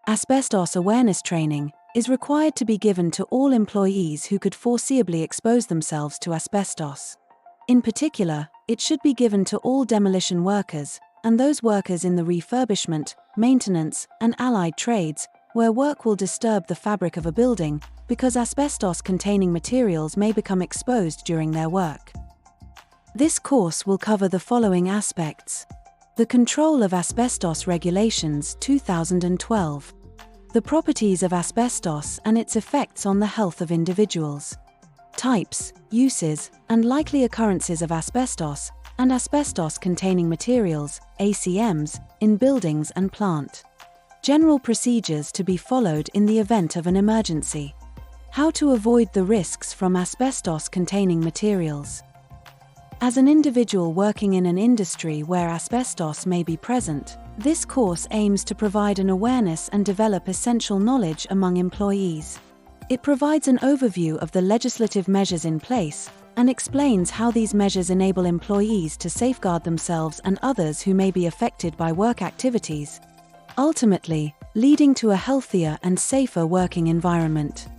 Asbestos awareness training is required to be given to all employees who could foreseeably expose themselves to asbestos. In particular, it should be given to all demolition workers, and those workers in the refurbishment, maintenance, and allied trades, where work will disturb the fabric of a building, because asbestos-containing materials may become exposed during their work. This course will cover the following aspects: the Control of Asbestos Regulations 2012, the properties of asbestos and its effects on the health of individuals, types, uses, and likely occurrences of asbestos and asbestos-containing materials, ACMs, in buildings and plant, general procedures to be followed in the event of an emergency, how to avoid the risks from asbestos-containing materials. As an individual working in an industry where asbestos may be present, this course aims to provide an awareness and develop essential knowledge among employees. It provides an overview of the legislative measures in place and explains how these measures enable employees to safeguard themselves and others who may be affected by work activities, ultimately leading to a healthier and safer working environment.